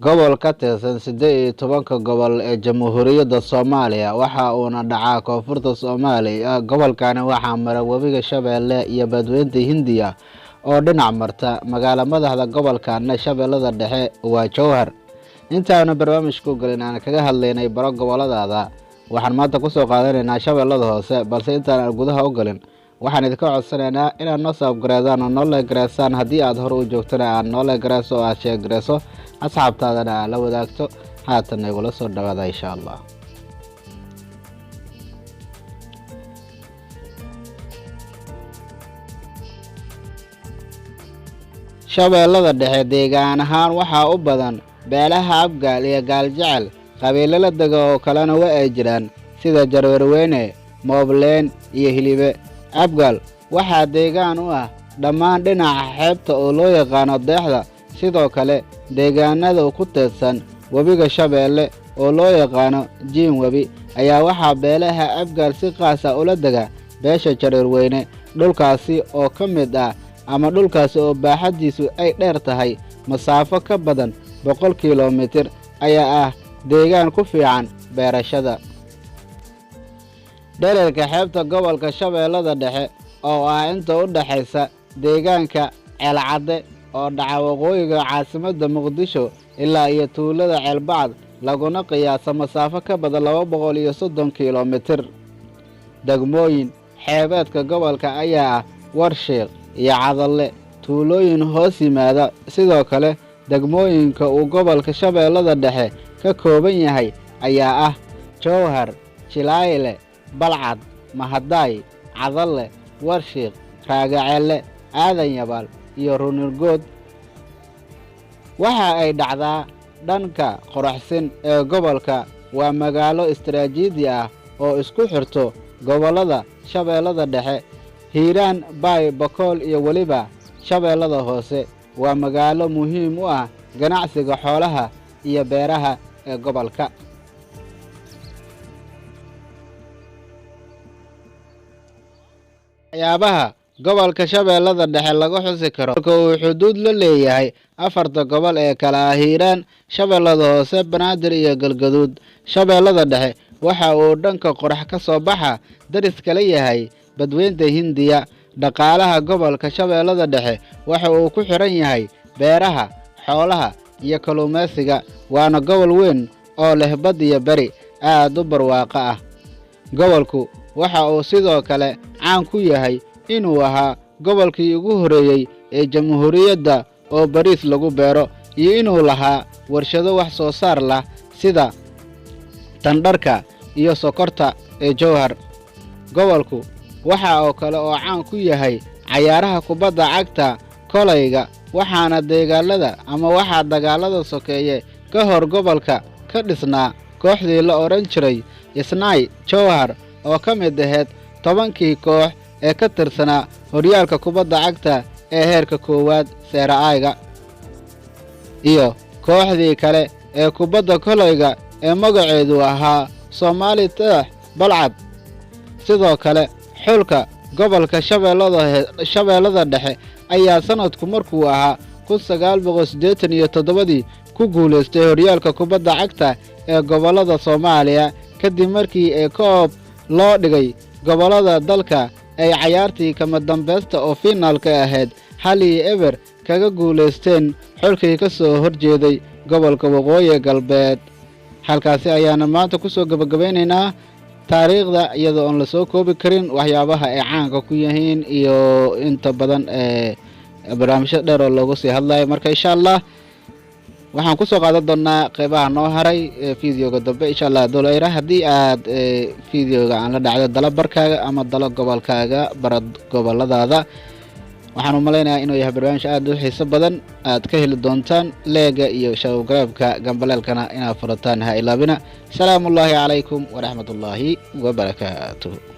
gobol ka tirsan 18 gobol ee Jamhuuriyadda Soomaaliya waxa uuna dhacaa koonfurta Soomaaliya. Gobolkani waxaa mara webiga Shabeelle iyo Badweynta Hindiya oo dhinac marta. Magaala madaxda gobolkana Shabeellada Dhexe waa Jowhar. Intaanu barnaamijku galin aan kaga hadlaynay baro goboladaada, waxaan maanta ku soo qaadanaynaa Shabeellada Hoose, balse intaan gudaha u galin waxaan idinka codsanaynaa inaad noo subscribe-daan oo noo like-gareysaan. haddii aad hore u joogtana aad noo like-gareyso oo aad share-gareyso asxaabtaadana aad la wadaagto. haatan igula soo dhawaada insha Allah. Shabeellada Dhexe deegaan ahaan waxaa u badan beelaha Abgaal iyo Gaaljecel. qabiilada dega oo kalena waa ay jiraan sida Jarweerweyne, Moobleen iyo Hilibe. Abgaal waxaa deegaan u ah dhammaan dhinaca xeebta oo loo yaqaano Deexda. sidoo kale deegaanada ku teedsan webiga Shabeelle oo loo yaqaano Jiin Webi ayaa waxaa beelaha Abgaal si qaas ah ula dega beesha Jarweerweyne. dhulkaasi oo ka mid ah ama dhulkaasi oo baaxadiisu ay dheer tahay masaafo ka badan 100 kiiloomitir ayaa ah deegaan ku fiican beerashada. dhererka xeebta gobolka Shabeellada Dhexe oo ah inta u dhaxaysa deegaanka Ceelcadde oo dhaca waqooyiga caasimadda Muqdisho ilaa iyo tuulada Ceelbacad laguna qiyaasa masaafo ka badan 230 kiiloomitir. degmooyin xeebeedka gobolka ayaa ah Warshiiq iyo Cadalle, tuulooyin hoos yimaada. sidoo kale degmooyinka uu gobolka Shabeellada Dhexe ka kooban yahay ayaa ah Jowhar, Jilayle, Balcad, Mahadaay, Cadalle, Warshiiq, Raagaceelle, Aadan Yabaal iyo Runirgood. waxa ay dhacdaa dhanka qoraxsan ee gobolka. waa magaalo istiraatiiji ah oo isku xirto gobolada Shabeellada Dhexe, Hiiraan, Baay, Bakool iyo weliba Shabeellada Hoose. waa magaalo muhiim u ah ganacsiga xoolaha iyo beeraha ee gobolka. waxyaabaha gobolka Shabeellada Dhexe laga xusi karo uu xuduud la leeyahay 4 gobol ee kala ah Hiiraan, Shabeellada Hoose, Banaadir iyo Galgaduud. Shabeellada Dhexe waxa uu dhanka qorax ka soo baxa daris kala yahay Badweynta Hindiya. dhaqaalaha gobolka Shabeellada Dhexe waxa uu ku xiran yahay beeraha, xoolaha iyo kalluumaysiga. waana gobol weyn oo leh bad iyo bari aad u barwaaqo ah. gobolku waxa uu sidoo kale caan ku yahay inuu ahaa gobolkii ugu horeeyay ee jamhuuriyadda oo bariis lagu beero iyo inuu lahaa warshado wax soo saar lah sida tandharka iyo sokorta ee Jowhar. gobolku waxa oo kale oo caan ku yahay cayaaraha kubadda cagta kolayga, waxaana dagaalada sokeeye ka hor gobolka ka dhisnaa kooxdii la oran jiray Isnaay Jowhar oo ka mid ahayd 10kii koox ee ka tirsanaa horyaalka kubadda cagta ee heerka koowaad Seeraayga, iyo kooxdii kale ee kubadda kolayga ee magaceedu ahaa Somali Teex Balcad. sidoo kale xulka gobolka Shabeellada Dhexe ayaa sanadku markuu ahaa 1987 ku guuleystay horyaalka kubadda cagta ee gobolada Soomaaliya kadib markii ay koob loo dhigay gobolada dalka ay cayaartii kama dambaysta oo finaalka ahayd 1-0 kaga guuleysteen xulkii ka soo horjeeday gobolka Waqooyi Galbeed. halkaasi ayaana maanta ku soo gabagabeynaynaa taariikhda iyadoo aan la soo koobi karin waxyaabaha ay caanka ku yihiin iyo inta badan barnaamijyo dheer oo loogu sii hadlayo. marka insha Allah waxaan ku soo qaadan doonaa qaybaha noo haray fiidiyoga dambe insha Allah. dolayra haddii aad fiidiyoga aan la dhacdo dalabarkaaga ama dalo gobolkaaga barad goboladaada, waxaan u maleynayaa inuu yahay barnaamij aad u xiiso badan. aad ka heli doontaan leega iyo shawgaraabka gambaleelkana inaad furataan ha ilaabina. salaamullaahi calaykum waraxmatullaahi wabarakaatuh.